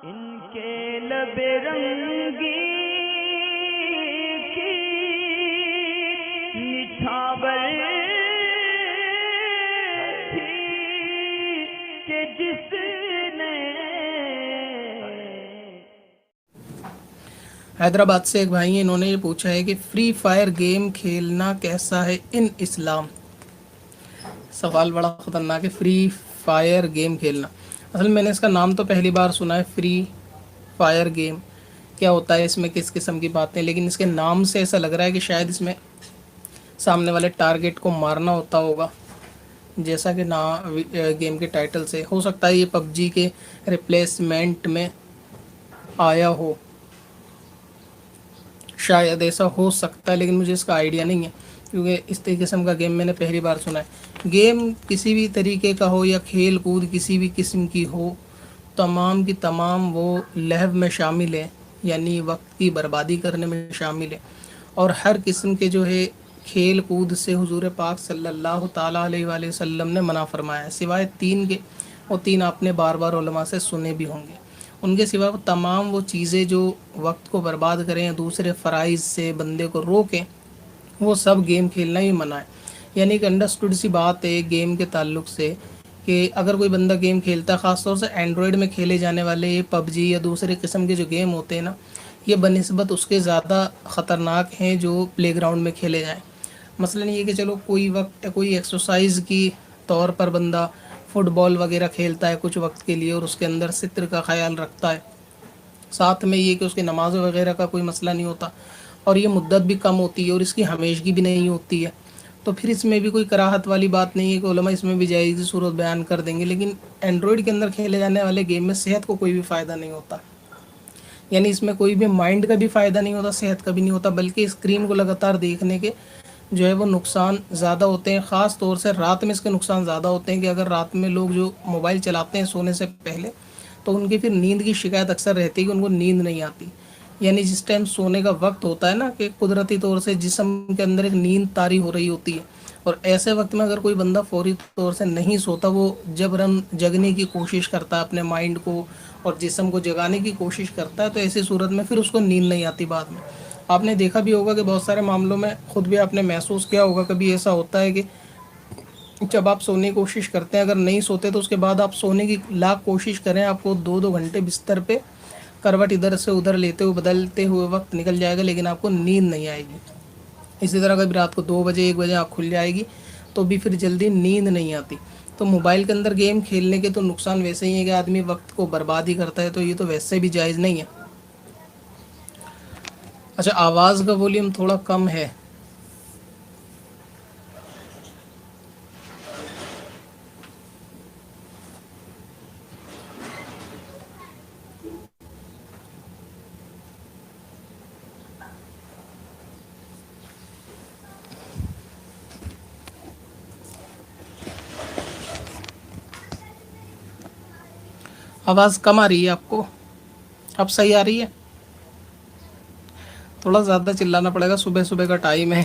ان کے لب رنگی کی نچھاور تھی کہ جس نے حیدرآباد سے ایک بھائی ہیں، انہوں نے یہ پوچھا ہے کہ فری فائر گیم کھیلنا کیسا ہے ان اسلام؟ سوال بڑا خطرناک ہے، فری فائر گیم کھیلنا۔ اصل میں نے اس کا نام تو پہلی بار سنا ہے، فری فائر گیم کیا ہوتا ہے، اس میں کس قسم کی باتیں، لیکن اس کے نام سے ایسا لگ رہا ہے کہ شاید اس میں سامنے والے ٹارگٹ کو مارنا ہوتا ہوگا، جیسا کہ گیم کے ٹائٹل سے ہو سکتا ہے یہ پب جی کے ریپلیسمنٹ میں آیا ہو، شاید ایسا ہو سکتا ہے، لیکن مجھے اس کا آئیڈیا نہیں ہے کیونکہ اس قسم کا گیم میں نے پہلی بار سنا ہے۔ گیم کسی بھی طریقے کا ہو یا کھیل کود کسی بھی قسم کی ہو، تمام کی تمام وہ لہو میں شامل ہے، یعنی وقت کی بربادی کرنے میں شامل ہے، اور ہر قسم کے جو ہے کھیل کود سے حضور پاک صلی اللہ تعالیٰ علیہ وآلہ وسلم نے منع فرمایا ہے، سوائے تین کے، اور تین آپ نے بار بار علماء سے سنے بھی ہوں گے۔ ان کے سوا تمام وہ چیزیں جو وقت کو برباد کریں یا دوسرے فرائض سے بندے کو روکیں، وہ سب گیم کھیلنا ہی منع ہے۔ یعنی کہ انڈرسٹوڈ سی بات ہے گیم کے تعلق سے کہ اگر کوئی بندہ گیم کھیلتا ہے، خاص طور سے اینڈرائڈ میں کھیلے جانے والے یہ پب جی یا دوسرے قسم کے جو گیم ہوتے ہیں نا، یہ بنسبت اس کے زیادہ خطرناک ہیں جو پلے گراؤنڈ میں کھیلے جائیں۔ مثلا یہ کہ چلو کوئی وقت کوئی ایکسرسائز کی طور پر بندہ فٹ بال وغیرہ کھیلتا ہے کچھ وقت کے لیے اور اس کے اندر ستر کا خیال رکھتا ہے، ساتھ میں یہ کہ اس کے نماز وغیرہ کا کوئی مسئلہ نہیں ہوتا اور یہ مدت بھی کم ہوتی ہے اور اس کی ہمیشگی بھی نہیں ہوتی ہے، تو پھر اس میں بھی کوئی کراہت والی بات نہیں ہے کہ علماء اس میں بھی جائز صورت بیان کر دیں گے۔ لیکن اینڈرائڈ کے اندر کھیلے جانے والے گیم میں صحت کو کوئی بھی فائدہ نہیں ہوتا، یعنی اس میں کوئی بھی مائنڈ کا بھی فائدہ نہیں ہوتا، صحت کا بھی نہیں ہوتا، بلکہ اسکرین کو لگاتار دیکھنے کے جو ہے وہ نقصان زیادہ ہوتے ہیں۔ خاص طور سے رات میں اس کے نقصان زیادہ ہوتے ہیں کہ اگر رات میں لوگ جو موبائل چلاتے ہیں سونے سے پہلے، تو ان کی پھر نیند کی شکایت اکثر رہتی ہے کہ ان کو نیند نہیں آتی، یعنی جس ٹائم سونے کا وقت ہوتا ہے نا کہ قدرتی طور سے جسم کے اندر ایک نیند طاری ہو رہی ہوتی ہے، اور ایسے وقت میں اگر کوئی بندہ فوری طور سے نہیں سوتا، وہ جبراً جگنے کی کوشش کرتا ہے، اپنے مائنڈ کو اور جسم کو جگانے کی کوشش کرتا ہے، تو ایسی صورت میں پھر اس کو نیند نہیں آتی بعد میں۔ آپ نے دیکھا بھی ہوگا کہ بہت سارے معاملوں میں خود بھی آپ نے محسوس کیا ہوگا، کبھی ایسا ہوتا ہے کہ جب آپ سونے کی کوشش کرتے ہیں اگر نہیں سوتے تو اس کے بعد آپ سونے کی لاکھ کوشش کریں، آپ کو 2 گھنٹے بستر پہ کروٹ ادھر سے ادھر لیتے ہوئے بدلتے ہوئے وقت نکل جائے گا، لیکن آپ کو نیند نہیں آئے گی۔ اسی طرح کبھی رات کو 2 بجے 1 بجے آنکھ کھل جائے گی تو بھی پھر جلدی نیند نہیں آتی۔ تو موبائل کے اندر گیم کھیلنے کے تو نقصان ویسے ہی ہے کہ آدمی وقت کو برباد ہی کرتا ہے، تو یہ تو ویسے بھی جائز نہیں ہے۔ اچھا، آواز کا والیوم تھوڑا کم ہے۔ آواز کم آ رہی ہے آپ کو؟ اب صحیح آ رہی ہے؟ تھوڑا زیادہ چلانا پڑے گا، صبح صبح کا ٹائم ہے۔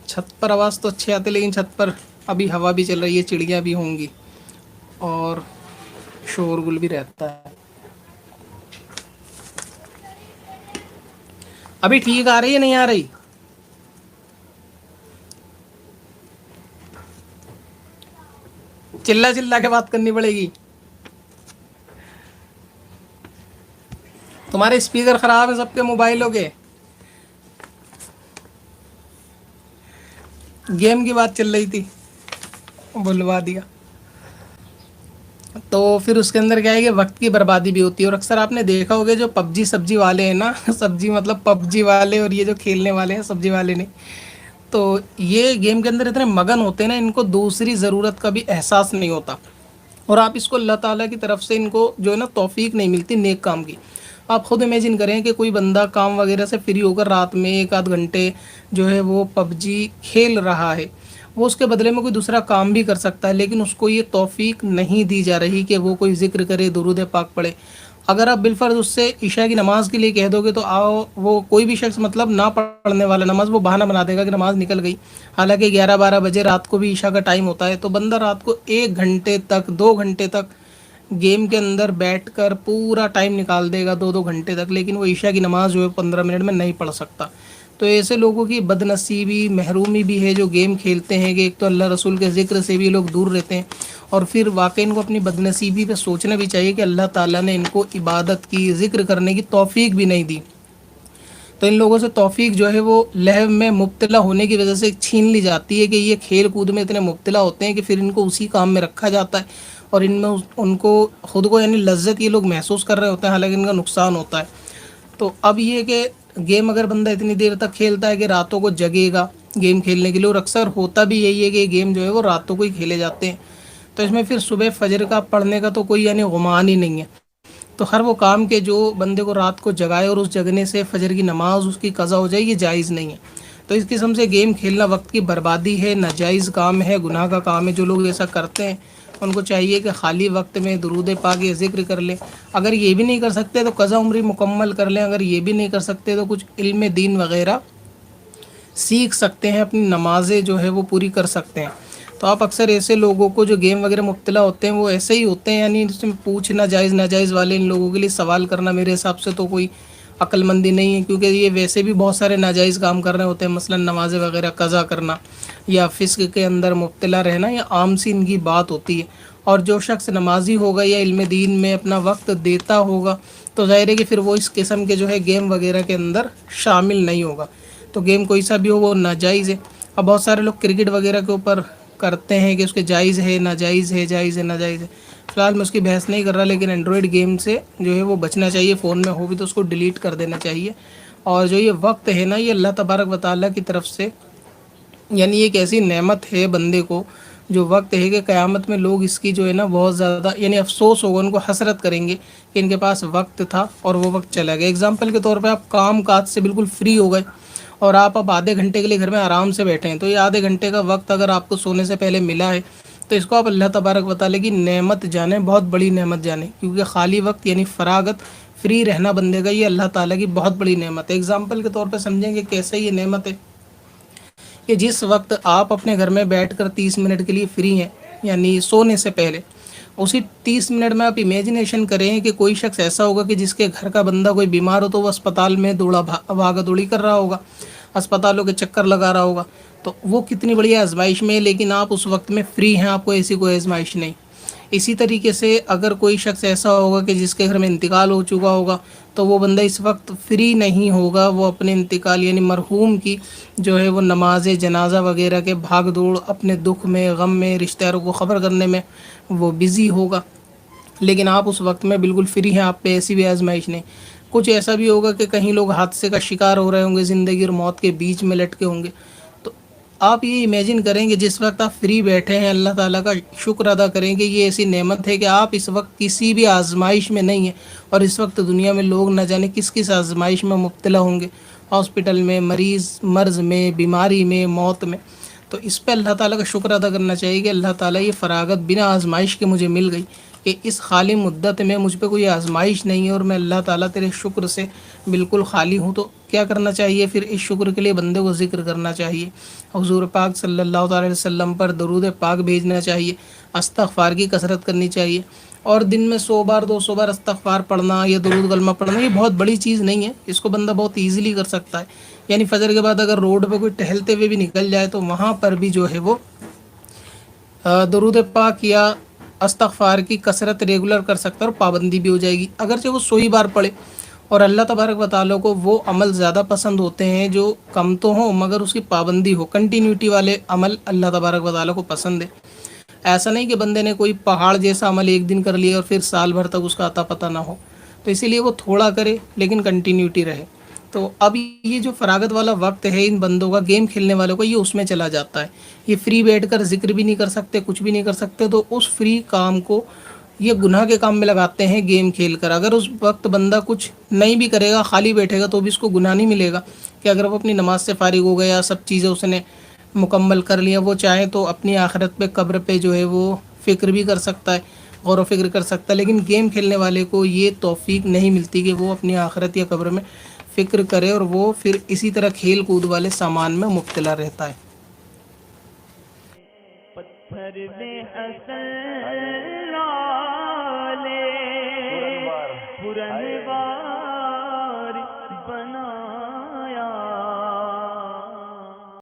چھت پر آواز تو اچھی آتی ہے، لیکن چھت پر ابھی ہوا بھی چل رہی ہے، چڑیاں بھی ہوں گی اور شور گل بھی رہتا ہے۔ ابھی ٹھیک آ رہی ہے نہیں آ رہی؟ چلا کے بات کرنی پڑے گی۔ تمہارے اسپیکر خراب ہیں سب کے موبائلوں کے۔ گیم کی بات چل رہی تھی، بلوا دیا۔ تو پھر اس کے اندر کیا ہے کہ وقت کی بربادی بھی ہوتی ہے، اور اکثر آپ نے دیکھا ہوگا جو پب جی سبزی والے ہیں نا، سبزی مطلب پب جی والے، اور یہ جو کھیلنے والے ہیں سبزی والے نہیں، تو یہ گیم کے اندر اتنے مگن ہوتے ہیں نا، ان کو دوسری ضرورت کا بھی احساس نہیں ہوتا، اور آپ اس کو اللہ تعالیٰ کی طرف سے ان کو جو ہے نا توفیق نہیں ملتی نیک کام کی۔ آپ خود امیجن کریں کہ کوئی بندہ کام وغیرہ سے فری ہو کر رات میں 1 آدھ گھنٹے جو ہے وہ پب جی کھیل رہا ہے، وہ اس کے بدلے میں کوئی دوسرا کام بھی کر سکتا ہے، لیکن اس کو یہ توفیق نہیں دی جا رہی کہ وہ کوئی ذکر کرے، درود پاک پڑھے۔ اگر آپ بالفرض اس سے عشاء کی نماز کے لیے کہہ دو گے تو وہ کوئی بھی شخص مطلب نہ پڑھنے والا نماز، وہ بہانہ بنا دے گا کہ نماز نکل گئی، حالانکہ 11-12 بجے رات کو بھی عشاء کا ٹائم ہوتا ہے، تو بندہ رات کو 1 گھنٹے تک 2 گھنٹے تک گیم کے اندر بیٹھ کر پورا ٹائم نکال دے گا 2-2 گھنٹے تک، لیکن وہ عشاء کی نماز جو ہے 15 منٹ میں نہیں پڑھ سکتا. تو ایسے لوگوں کی بد نصیبی محرومی بھی ہے جو گیم کھیلتے ہیں، کہ ایک تو اللہ رسول کے ذکر سے بھی لوگ دور رہتے ہیں، اور پھر واقعی ان کو اپنی بد نصیبی پہ سوچنا بھی چاہیے کہ اللہ تعالیٰ نے ان کو عبادت کی، ذکر کرنے کی توفیق بھی نہیں دی. تو ان لوگوں سے توفیق جو ہے وہ لہو میں مبتلا ہونے کی وجہ سے چھین لی جاتی ہے، کہ یہ کھیل کود میں اتنے مبتلا ہوتے ہیں کہ پھر ان کو اسی کام میں رکھا جاتا ہے، اور ان میں ان کو خود کو یعنی لذت یہ لوگ محسوس کر رہے ہوتے ہیں، حالانکہ ان کا نقصان ہوتا ہے. تو اب یہ کہ گیم اگر بندہ اتنی دیر تک کھیلتا ہے کہ راتوں کو جگے گا گیم کھیلنے کے لیے، اور اکثر ہوتا بھی یہی ہے کہ یہ گیم جو ہے وہ راتوں کو ہی کھیلے جاتے ہیں، تو اس میں پھر صبح فجر کا پڑھنے کا تو کوئی یعنی گمان ہی نہیں ہے. تو ہر وہ کام کے جو بندے کو رات کو جگائے اور اس جگنے سے فجر کی نماز اس کی قضا ہو جائے، یہ جائز نہیں ہے. تو اس قسم سے گیم کھیلنا وقت کی بربادی ہے، ناجائز کام ہے، گناہ کا کام ہے. جو لوگ ایسا کرتے ہیں ان کو چاہیے کہ خالی وقت میں درود پاک یا ذکر کر لیں. اگر یہ بھی نہیں کر سکتے تو قضا عمری مکمل کر لیں. اگر یہ بھی نہیں کر سکتے تو کچھ علم دین وغیرہ سیکھ سکتے ہیں، اپنی نمازیں جو ہے وہ پوری کر سکتے ہیں. تو آپ اکثر ایسے لوگوں کو جو گیم وغیرہ مبتلا ہوتے ہیں وہ ایسے ہی ہوتے ہیں، یعنی اس میں پوچھنا جائز ناجائز والے ان لوگوں کے لیے سوال کرنا میرے حساب سے تو کوئی عقل مندی نہیں ہے، کیونکہ یہ ویسے بھی بہت سارے ناجائز کام کر رہے ہوتے ہیں، مثلا نمازیں وغیرہ قضا کرنا یا فسق کے اندر مبتلا رہنا، یا عام سی ان کی بات ہوتی ہے. اور جو شخص نمازی ہوگا یا علم دین میں اپنا وقت دیتا ہوگا تو ظاہر ہے کہ پھر وہ اس قسم کے جو ہے گیم وغیرہ کے اندر شامل نہیں ہوگا. تو گیم کوئی سا بھی ہو وہ ناجائز ہے. اب بہت سارے لوگ کرکٹ وغیرہ کے اوپر کرتے ہیں کہ اس کے جائز ہے ناجائز ہے، جائز ہے ناجائز ہے. فی الحال میں اس کی بحث نہیں کر رہا، لیکن اینڈرائڈ گیم سے جو ہے وہ بچنا چاہیے. فون میں ہو بھی تو اس کو ڈیلیٹ کر دینا چاہیے. اور جو یہ وقت ہے نا، یہ اللہ تبارک و تعالیٰ کی طرف سے یعنی ایک ایسی نعمت ہے بندے کو، جو وقت ہے کہ قیامت میں لوگ اس کی جو ہے نا بہت زیادہ یعنی افسوس ہوگا، ان کو حسرت کریں گے کہ ان کے پاس وقت تھا اور وہ وقت چلا گیا. اگزامپل کے طور پہ آپ کام کاج سے بالکل فری ہو گئے اور آپ اب آدھے گھنٹے کے لیے گھر میں آرام سے بیٹھے ہیں، تو یہ آدھے گھنٹے کا وقت اگر آپ کو سونے سے پہلے ملا ہے تو اس کو آپ اللہ تبارک و تعالیٰ کی نعمت جانیں، بہت بڑی نعمت جانیں. کیونکہ خالی وقت یعنی فراغت، فری رہنا بندے کا، یہ اللہ تعالیٰ کی بہت بڑی نعمت ہے. اگزامپل کے طور پہ سمجھیں کہ کیسے یہ نعمت ہے کہ جس وقت آپ اپنے گھر میں بیٹھ کر 30 منٹ کے لیے فری ہیں یعنی سونے سے پہلے، اسی 30 منٹ میں آپ امیجنیشن کریں کہ کوئی شخص ایسا ہوگا کہ جس کے گھر کا بندہ کوئی بیمار ہو تو وہ اسپتال میں بھاگا دوڑی کر رہا ہوگا، اسپتالوں کے چکر لگا رہا ہوگا. تو وہ کتنی بڑی آزمائش میں ہے، لیکن آپ اس وقت میں فری ہیں، آپ کو ایسی کوئی آزمائش نہیں. اسی طریقے سے اگر کوئی شخص ایسا ہوگا کہ جس کے گھر میں انتقال ہو چکا ہوگا تو وہ بندہ اس وقت فری نہیں ہوگا، وہ اپنے انتقال یعنی مرحوم کی جو ہے وہ نماز جنازہ وغیرہ کے بھاگ دوڑ، اپنے دکھ میں غم میں رشتہ داروں کو خبر کرنے میں وہ بزی ہوگا. لیکن آپ اس وقت میں بالکل فری ہیں، آپ پہ ایسی بھی آزمائش نہیں. کچھ ایسا بھی ہوگا کہ کہیں لوگ حادثے کا شکار ہو رہے ہوں گے، زندگی اور موت کے بیچ میں لٹکے ہوں گے. تو آپ یہ امیجن کریں کہ جس وقت آپ فری بیٹھے ہیں اللہ تعالیٰ کا شکر ادا کریں کہ یہ ایسی نعمت ہے کہ آپ اس وقت کسی بھی آزمائش میں نہیں ہیں. اور اس وقت دنیا میں لوگ نہ جانے کس کس آزمائش میں مبتلا ہوں گے، ہاسپٹل میں، مرض میں، بیماری میں، موت میں. تو اس پہ اللہ تعالیٰ کا شکر ادا کرنا چاہیے کہ اللہ تعالیٰ یہ فراغت بنا آزمائش کے مجھے مل گئی، کہ اس خالی مدت میں مجھ پہ کوئی آزمائش نہیں ہے اور میں اللہ تعالیٰ تیرے شکر سے بالکل خالی ہوں. تو کیا کرنا چاہیے پھر؟ اس شکر کے لیے بندے کو ذکر کرنا چاہیے، حضور پاک صلی اللہ تعالی وسلم پر درود پاک بھیجنا چاہیے، استغفار کی کثرت کرنی چاہیے. اور دن میں 100 بار 200 بار استغفار پڑھنا یا درود کلمہ پڑھنا یہ بہت بڑی چیز نہیں ہے، اس کو بندہ بہت ایزیلی کر سکتا ہے. یعنی فجر کے بعد اگر روڈ پہ کوئی ٹہلتے ہوئے بھی نکل جائے تو وہاں پر بھی جو ہے وہ درود پاک یا استغفار کی کثرت ریگولر کر سکتا ہے اور پابندی بھی ہو جائے گی. اگرچہ وہ 100 ہی بار پڑھے. اور اللہ تبارک و تعالیٰ کو وہ عمل زیادہ پسند ہوتے ہیں جو کم تو ہوں مگر اس کی پابندی ہو، کنٹینیوٹی والے عمل اللہ تبارک و تعالیٰ کو پسند ہے. ایسا نہیں کہ بندے نے کوئی پہاڑ جیسا عمل ایک دن کر لیا اور پھر سال بھر تک اس کا عطا پتہ نہ ہو. تو اسی لیے وہ تھوڑا کرے لیکن کنٹینیوٹی رہے. تو اب یہ جو فراغت والا وقت ہے ان بندوں کا، گیم کھیلنے والوں کا، یہ اس میں چلا جاتا ہے. یہ فری بیٹھ کر ذکر بھی نہیں کر سکتے، کچھ بھی نہیں کر سکتے، تو اس فری کام کو یہ گناہ کے کام میں لگاتے ہیں گیم کھیل کر. اگر اس وقت بندہ کچھ نہیں بھی کرے گا، خالی بیٹھے گا، تو بھی اس کو گناہ نہیں ملے گا. کہ اگر وہ اپنی نماز سے فارغ ہو گیا، سب چیزیں اس نے مکمل کر لیا، وہ چاہے تو اپنی آخرت پہ قبر پہ جو ہے وہ فکر بھی کر سکتا ہے، غور و فکر کر سکتا ہے. لیکن گیم کھیلنے والے کو یہ توفیق نہیں ملتی کہ وہ اپنی آخرت یا قبر میں فکر کرے، اور وہ پھر اسی طرح کھیل کود والے سامان میں مبتلا رہتا ہے. پتھر میں حسن